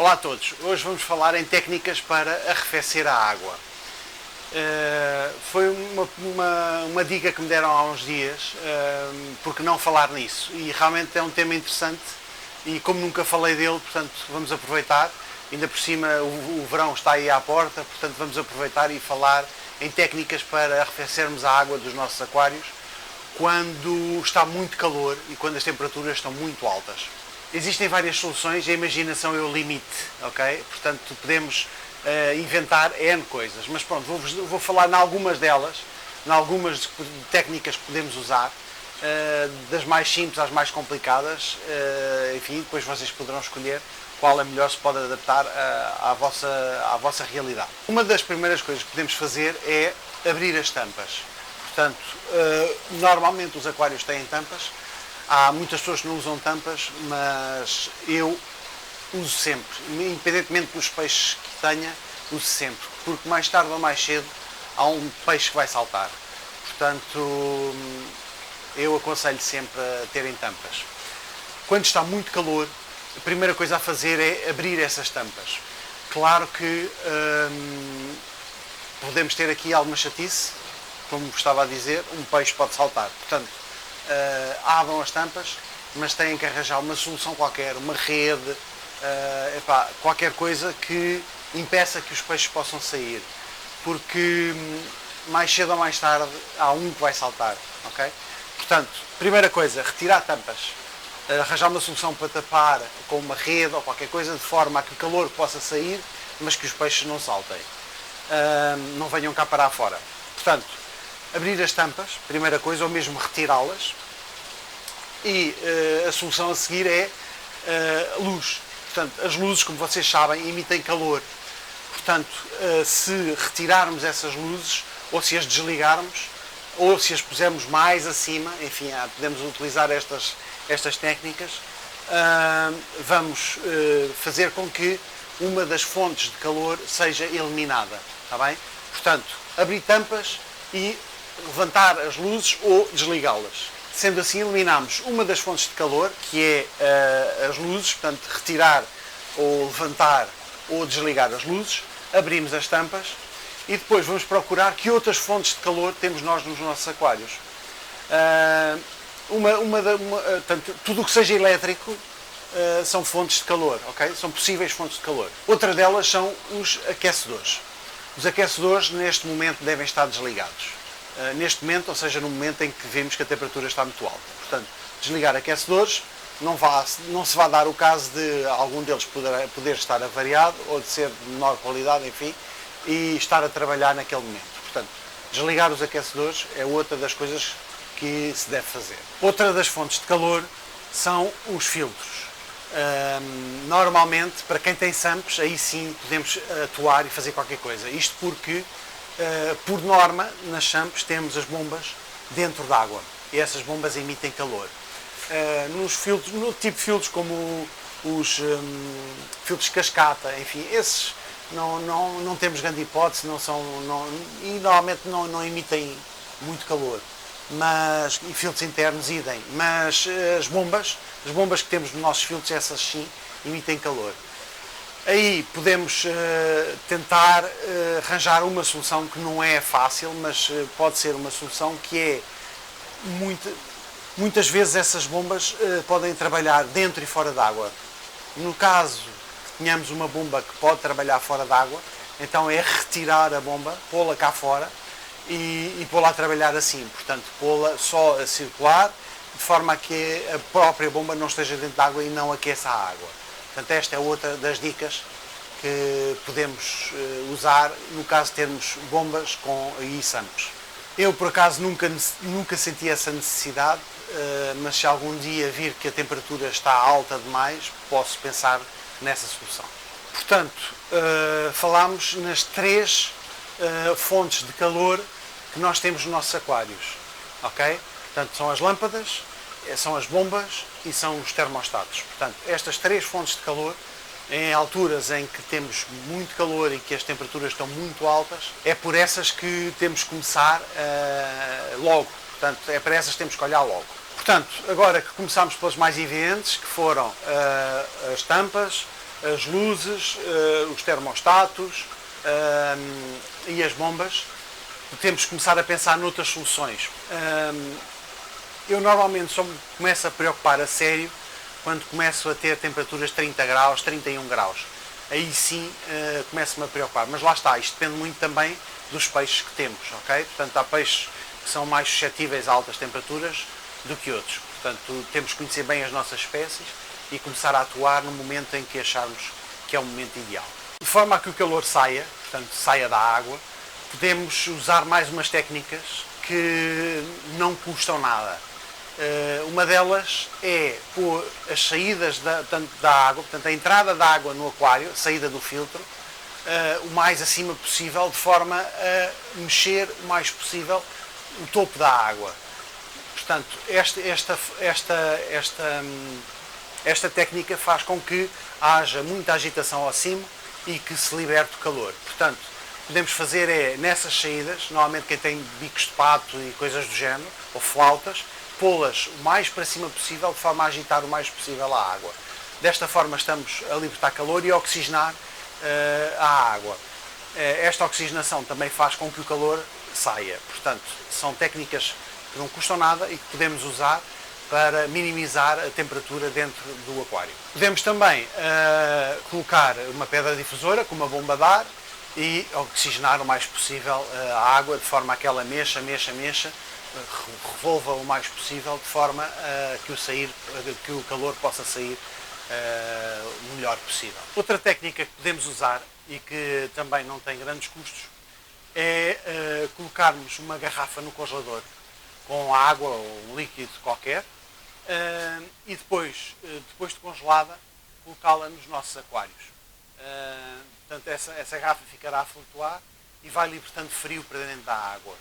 Olá a todos, hoje vamos falar em técnicas para arrefecer a água. Foi uma dica que me deram há uns dias, porque não falar nisso, e realmente é um tema interessante e como nunca falei dele, portanto vamos aproveitar, ainda por cima o verão está aí à porta, portanto vamos aproveitar e falar em técnicas para arrefecermos a água dos nossos aquários quando está muito calor e quando as temperaturas estão muito altas. Existem várias soluções, a imaginação é o limite, ok? Portanto, podemos inventar N coisas, mas pronto, vou falar em algumas delas, em algumas técnicas que podemos usar, das mais simples às mais complicadas, enfim, depois vocês poderão escolher qual é melhor, se pode adaptar à vossa realidade. Uma das primeiras coisas que podemos fazer é abrir as tampas. Portanto, normalmente os aquários têm tampas. Há muitas pessoas que não usam tampas, mas eu uso sempre, independentemente dos peixes que tenha, uso sempre, porque mais tarde ou mais cedo há um peixe que vai saltar. Portanto, eu aconselho sempre a terem tampas. Quando está muito calor, a primeira coisa a fazer é abrir essas tampas. Claro que podemos ter aqui alguma chatice, como estava a dizer, um peixe pode saltar. Portanto, abram as tampas, mas têm que arranjar uma solução qualquer, uma rede, qualquer coisa que impeça que os peixes possam sair, porque mais cedo ou mais tarde há um que vai saltar, ok? Portanto, primeira coisa, retirar tampas, arranjar uma solução para tapar com uma rede ou qualquer coisa, de forma a que o calor possa sair, mas que os peixes não saltem, não venham cá parar fora. Portanto, abrir as tampas, primeira coisa, ou mesmo retirá-las, e a solução a seguir é luz. Portanto, as luzes, como vocês sabem, emitem calor. Portanto, se retirarmos essas luzes, ou se as desligarmos, ou se as pusermos mais acima, enfim, podemos utilizar estas técnicas, vamos fazer com que uma das fontes de calor seja eliminada, está bem? Portanto, abrir tampas e levantar as luzes ou desligá-las. Sendo assim, eliminamos uma das fontes de calor, que é as luzes, portanto, retirar ou levantar ou desligar as luzes, abrimos as tampas e depois vamos procurar que outras fontes de calor temos nós nos nossos aquários. Portanto, tudo o que seja elétrico são fontes de calor, ok? São possíveis fontes de calor. Outra delas são os aquecedores. Os aquecedores, neste momento, devem estar desligados. Neste momento, ou seja, no momento em que vemos que a temperatura está muito alta. Portanto, desligar aquecedores, não se vai dar o caso de algum deles poder estar avariado ou de ser de menor qualidade, enfim, e estar a trabalhar naquele momento. Portanto, desligar os aquecedores é outra das coisas que se deve fazer. Outra das fontes de calor são os filtros. Normalmente, para quem tem SAMPs, aí sim podemos atuar e fazer qualquer coisa. Isto porque, por norma, nas SAMPs temos as bombas dentro d'água e essas bombas emitem calor. Nos filtros, no tipo de filtros como os filtros cascata, enfim, esses não temos grande hipótese, e normalmente não emitem muito calor. E filtros internos idem, mas as bombas que temos nos nossos filtros, essas sim, emitem calor. Aí podemos tentar arranjar uma solução que não é fácil, mas pode ser uma solução que é muitas vezes essas bombas podem trabalhar dentro e fora d'água. No caso que tenhamos uma bomba que pode trabalhar fora d'água, então é retirar a bomba, pô-la cá fora, e pô-la a trabalhar assim, portanto, pô-la só a circular, de forma a que a própria bomba não esteja dentro d'água e não aqueça a água. Portanto, esta é outra das dicas que podemos usar no caso de termos bombas e SAMPs. Eu, por acaso, nunca senti essa necessidade, mas se algum dia vir que a temperatura está alta demais, posso pensar nessa solução. Portanto, falámos nas três fontes de calor que nós temos nos nossos aquários, ok? Portanto, são as lâmpadas, são as bombas e são os termostatos. Portanto, estas três fontes de calor, em alturas em que temos muito calor e que as temperaturas estão muito altas, é por essas que temos que começar logo. Portanto, é para essas que temos que olhar logo. Portanto, agora que começámos pelas mais evidentes, que foram as tampas, as luzes, os termostatos e as bombas, temos que começar a pensar noutras soluções. Eu normalmente só me começo a preocupar a sério quando começo a ter temperaturas de 30 graus, 31 graus. Aí sim começo-me a preocupar. Mas lá está, isto depende muito também dos peixes que temos, ok? Portanto, há peixes que são mais suscetíveis a altas temperaturas do que outros. Portanto, temos que conhecer bem as nossas espécies e começar a atuar no momento em que acharmos que é o momento ideal. De forma a que o calor saia, portanto, saia da água, podemos usar mais umas técnicas que não custam nada. Uma delas é pôr as saídas da água, portanto, a entrada da água no aquário, a saída do filtro, o mais acima possível, de forma a mexer o mais possível o topo da água. Portanto, esta técnica faz com que haja muita agitação ao cimo e que se liberte o calor. Portanto, podemos fazer nessas saídas, normalmente quem tem bicos de pato e coisas do género, ou flautas, pô-las o mais para cima possível, de forma a agitar o mais possível a água. Desta forma estamos a libertar calor e a oxigenar a água. Esta oxigenação também faz com que o calor saia. Portanto, são técnicas que não custam nada e que podemos usar para minimizar a temperatura dentro do aquário. Podemos também colocar uma pedra difusora com uma bomba de ar e oxigenar o mais possível a água, de forma a que ela mexa, revolva o mais possível, de forma a que o calor possa sair o melhor possível. Outra técnica que podemos usar e que também não tem grandes custos é colocarmos uma garrafa no congelador com água ou um líquido qualquer e depois de congelada, colocá-la nos nossos aquários. Portanto, essa garrafa ficará a flutuar e vai libertando frio para dentro da água.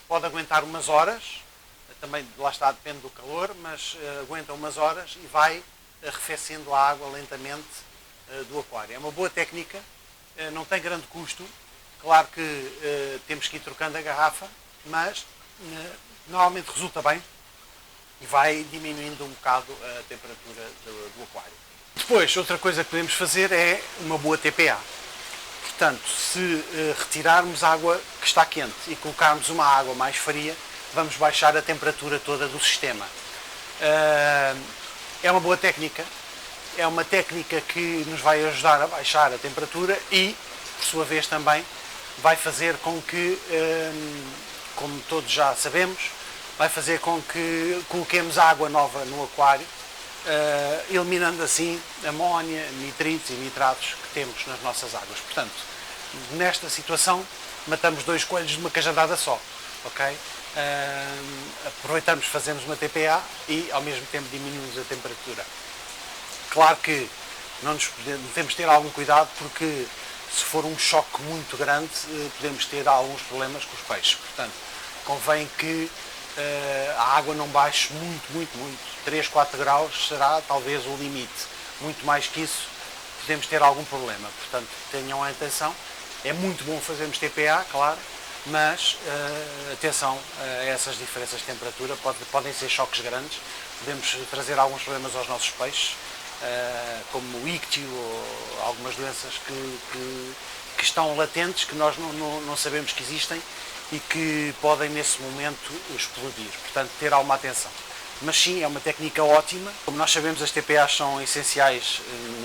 Pode aguentar umas horas, também lá está, depende do calor, mas aguenta umas horas e vai arrefecendo a água lentamente do aquário. É uma boa técnica, não tem grande custo. Claro que temos que ir trocando a garrafa, mas normalmente resulta bem e vai diminuindo um bocado a temperatura do aquário. Depois, outra coisa que podemos fazer é uma boa TPA. Portanto, se retirarmos água que está quente e colocarmos uma água mais fria, vamos baixar a temperatura toda do sistema. É uma boa técnica, é uma técnica que nos vai ajudar a baixar a temperatura e, por sua vez, também vai fazer com que, como todos já sabemos, vai fazer com que coloquemos água nova no aquário, eliminando assim amónia, nitritos e nitratos que temos nas nossas águas. Portanto, nesta situação, matamos dois coelhos de uma cajadada só. Okay? Aproveitamos, fazemos uma TPA e, ao mesmo tempo, diminuímos a temperatura. Claro que temos de ter algum cuidado, porque se for um choque muito grande, podemos ter alguns problemas com os peixes. Portanto, convém que a água não baixe muito. 3, 4 graus será talvez o limite. Muito mais que isso, podemos ter algum problema. Portanto, tenham atenção. É muito bom fazermos TPA, claro, mas atenção a essas diferenças de temperatura. Podem ser choques grandes. Podemos trazer alguns problemas aos nossos peixes, como o íctio ou algumas doenças que estão latentes, que nós não sabemos que existem e que podem nesse momento explodir. Portanto, ter alguma atenção. Mas sim, é uma técnica ótima. Como nós sabemos, as TPAs são essenciais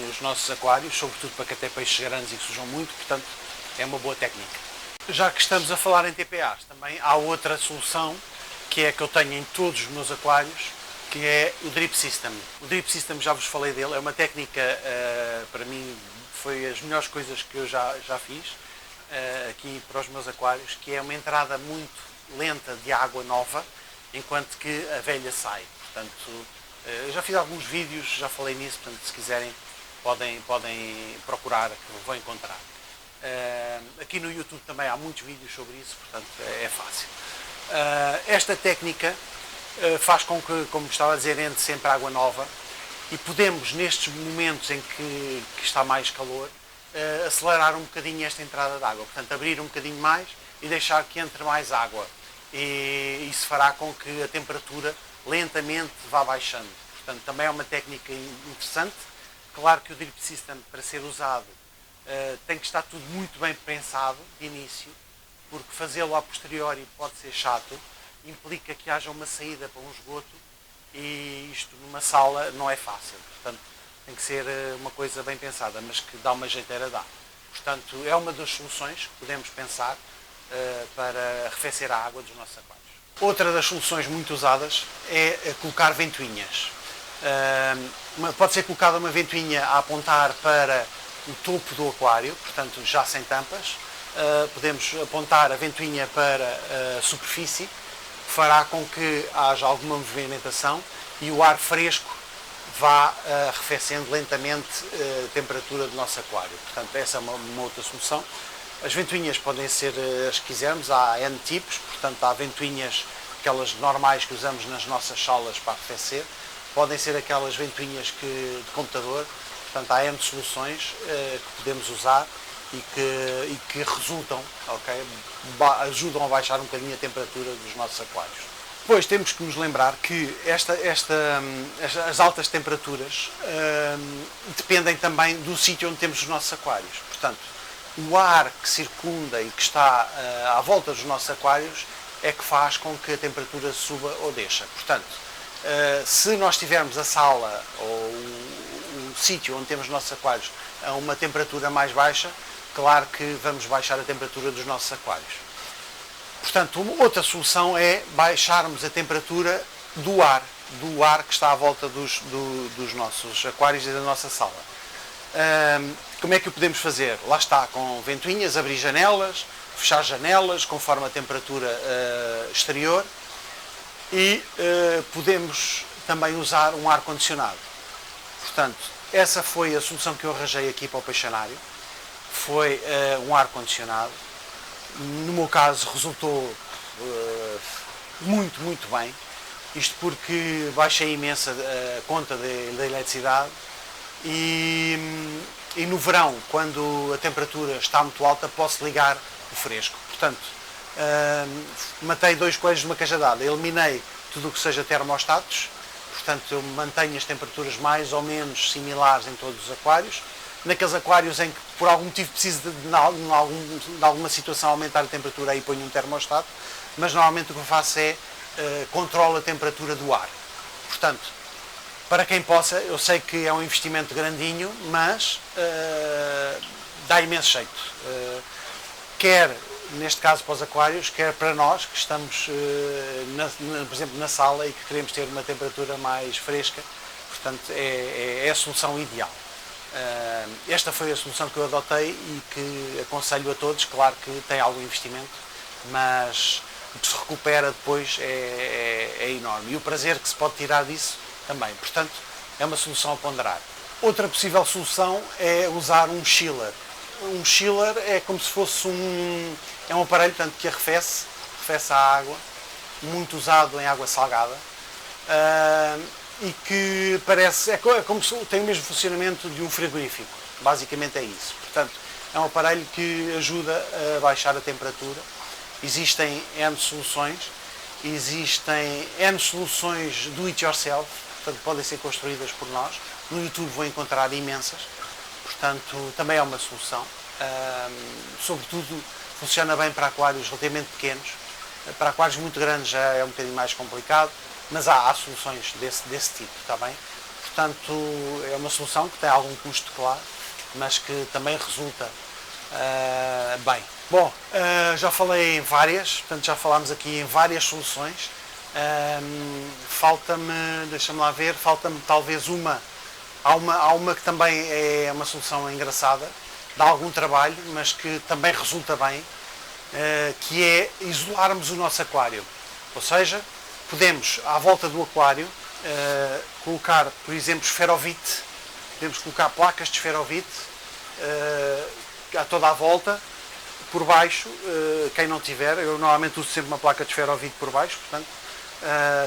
nos nossos aquários, sobretudo para que até peixes grandes e que sujam muito, portanto é uma boa técnica. Já que estamos a falar em TPAs, também há outra solução que eu tenho em todos os meus aquários, que é o Drip System. O Drip System, já vos falei dele, é uma técnica, para mim, foi as melhores coisas que eu já fiz aqui para os meus aquários, que é uma entrada muito lenta de água nova, enquanto que a velha sai. Portanto, eu já fiz alguns vídeos, já falei nisso, portanto, se quiserem podem procurar, que vão encontrar. Aqui no YouTube também há muitos vídeos sobre isso, portanto é fácil. Esta técnica faz com que, como estava a dizer, entre sempre água nova e podemos, nestes momentos em que está mais calor, acelerar um bocadinho esta entrada de água. Portanto, abrir um bocadinho mais e deixar que entre mais água. E isso fará com que a temperatura lentamente vá baixando. Portanto, também é uma técnica interessante Claro que o drip system, para ser usado, tem que estar tudo muito bem pensado de início, porque fazê-lo a posteriori pode ser chato, implica que haja uma saída para um esgoto e isto numa sala não é fácil. Portanto, tem que ser uma coisa bem pensada, mas que dá uma jeiteira dá. Portanto, é uma das soluções que podemos pensar para arrefecer a água dos nossos aquários. Outra das soluções muito usadas é colocar ventoinhas. Pode ser colocada uma ventoinha a apontar para o topo do aquário, portanto já sem tampas. Podemos apontar a ventoinha para a superfície, que fará com que haja alguma movimentação e o ar fresco vá arrefecendo lentamente a temperatura do nosso aquário. Portanto, essa é uma outra solução. As ventoinhas podem ser as que quisermos, há N tipos, portanto há ventoinhas, aquelas normais que usamos nas nossas salas para arrefecer, podem ser aquelas ventoinhas de computador, portanto há N soluções que podemos usar e que resultam, okay, ajudam a baixar um bocadinho a temperatura dos nossos aquários. Depois temos que nos lembrar que as altas temperaturas dependem também do sítio onde temos os nossos aquários. Portanto, o ar que circunda e que está à volta dos nossos aquários é que faz com que a temperatura suba ou desça. Portanto, se nós tivermos a sala ou o sítio onde temos os nossos aquários a uma temperatura mais baixa, claro que vamos baixar a temperatura dos nossos aquários. Portanto, outra solução é baixarmos a temperatura do ar que está à volta dos nossos aquários e da nossa sala. Como é que o podemos fazer? Lá está, com ventoinhas, abrir janelas, fechar janelas conforme a temperatura exterior e podemos também usar um ar-condicionado. Portanto, essa foi a solução que eu arranjei aqui para o peixanário, foi um ar-condicionado. No meu caso resultou muito bem, isto porque baixei imensa a conta da eletricidade e no verão, quando a temperatura está muito alta, posso ligar o fresco. Portanto, matei 2 coelhos de uma cajadada, eliminei tudo o que seja termostatos, portanto eu mantenho as temperaturas mais ou menos similares em todos os aquários. Naqueles aquários em que por algum motivo preciso de alguma situação aumentar a temperatura, aí ponho um termostato, mas normalmente o que eu faço é controlo a temperatura do ar. Portanto, para quem possa, eu sei que é um investimento grandinho, mas dá imenso jeito. Quer, neste caso para os aquários, quer para nós que estamos, por exemplo, na sala e que queremos ter uma temperatura mais fresca, portanto é a solução ideal. Esta foi a solução que eu adotei e que aconselho a todos. Claro que tem algum investimento, mas o que se recupera depois é enorme e o prazer que se pode tirar disso também. Portanto, é uma solução a ponderar. Outra possível solução é usar um chiller. Um chiller é como se fosse um aparelho, portanto, que arrefece a água, muito usado em água salgada. E que é como se tem o mesmo funcionamento de um frigorífico, basicamente é isso. Portanto, é um aparelho que ajuda a baixar a temperatura. Existem N soluções do it yourself, portanto podem ser construídas por nós. No YouTube vão encontrar imensas, portanto também é uma solução. Sobretudo funciona bem para aquários relativamente pequenos. Para aquários muito grandes já é um bocadinho mais complicado, mas há soluções desse tipo, está bem? Portanto, é uma solução que tem algum custo, claro, mas que também resulta bem. Bom, já falei em várias, portanto já falámos aqui em várias soluções. Falta-me, deixa-me lá ver, falta-me talvez uma. Há uma que também é uma solução engraçada, dá algum trabalho, mas que também resulta bem, que é isolarmos o nosso aquário. Ou seja, podemos, à volta do aquário, colocar, por exemplo, esferovite, podemos colocar placas de esferovite a toda a volta, por baixo, quem não tiver, eu normalmente uso sempre uma placa de esferovite por baixo, portanto,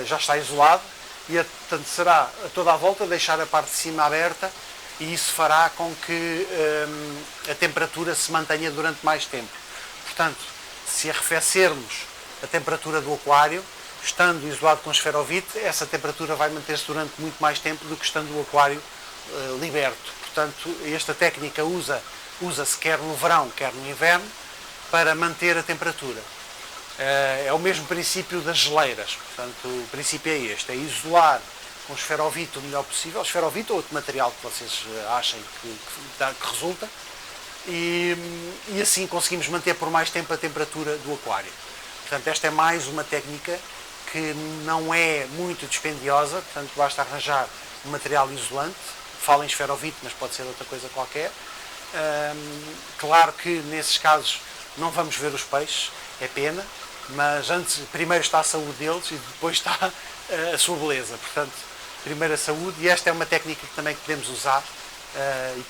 já está isolado, e portanto, será a toda a volta deixar a parte de cima aberta, e isso fará com que a temperatura se mantenha durante mais tempo. Portanto, se arrefecermos a temperatura do aquário, estando isolado com esferovite, essa temperatura vai manter-se durante muito mais tempo do que estando o aquário liberto. Portanto, esta técnica usa-se quer no verão, quer no inverno, para manter a temperatura. É o mesmo princípio das geleiras, portanto, o princípio é este, é isolar com esferovite o melhor possível, esferovite ou outro material que vocês achem que resulta, e assim conseguimos manter por mais tempo a temperatura do aquário. Portanto, esta é mais uma técnica que não é muito dispendiosa, portanto, basta arranjar um material isolante, falo em esferovite, mas pode ser outra coisa qualquer. Claro que nesses casos não vamos ver os peixes, é pena, mas primeiro está a saúde deles e depois está a sua beleza. Portanto, primeiro a saúde, e esta é uma técnica que também podemos usar e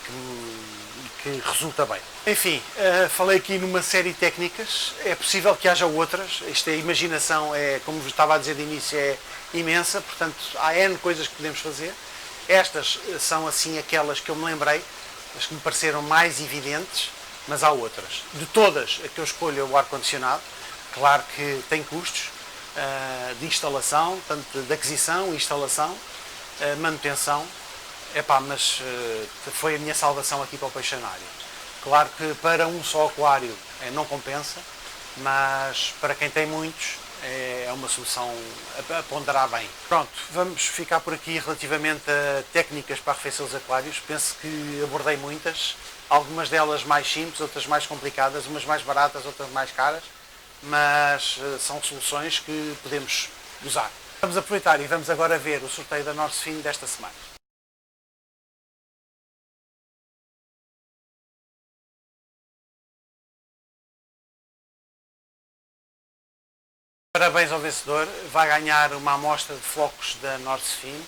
que resulta bem. Enfim, falei aqui numa série de técnicas, é possível que haja outras, a imaginação é, como vos estava a dizer de início, é imensa, portanto há N coisas que podemos fazer. Estas são assim aquelas que eu me lembrei, as que me pareceram mais evidentes, mas há outras. De todas, a que eu escolho é o ar-condicionado. Claro que tem custos de instalação, tanto de aquisição, instalação, manutenção, mas foi a minha salvação aqui para o peixanário. Claro que para um só aquário não compensa, mas para quem tem muitos é uma solução a ponderar bem. Pronto, vamos ficar por aqui relativamente a técnicas para arrefecer os aquários. Penso que abordei muitas, algumas delas mais simples, outras mais complicadas, umas mais baratas, outras mais caras, mas são soluções que podemos usar. Vamos aproveitar e vamos agora ver o sorteio da Norcefin desta semana. Parabéns ao vencedor, vai ganhar uma amostra de flocos da Norcefin.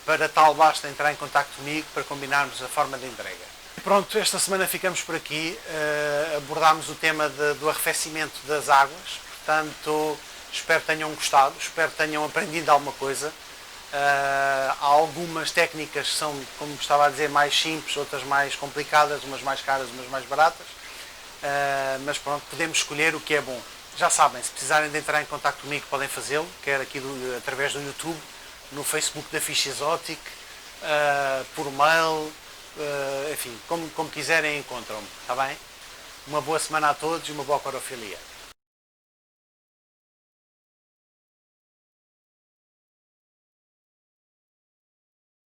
Para tal basta entrar em contato comigo para combinarmos a forma de entrega. Pronto, esta semana ficamos por aqui, abordámos o tema do arrefecimento das águas, portanto espero que tenham gostado, espero que tenham aprendido alguma coisa. Há algumas técnicas que são, como estava a dizer, mais simples, outras mais complicadas, umas mais caras, umas mais baratas, mas pronto, podemos escolher o que é bom. Já sabem, se precisarem de entrar em contato comigo podem fazê-lo, quer aqui através do YouTube, no Facebook da Fish Exotic, por mail, enfim, como quiserem encontram-me, está bem? Uma boa semana a todos e uma boa aquariofilia.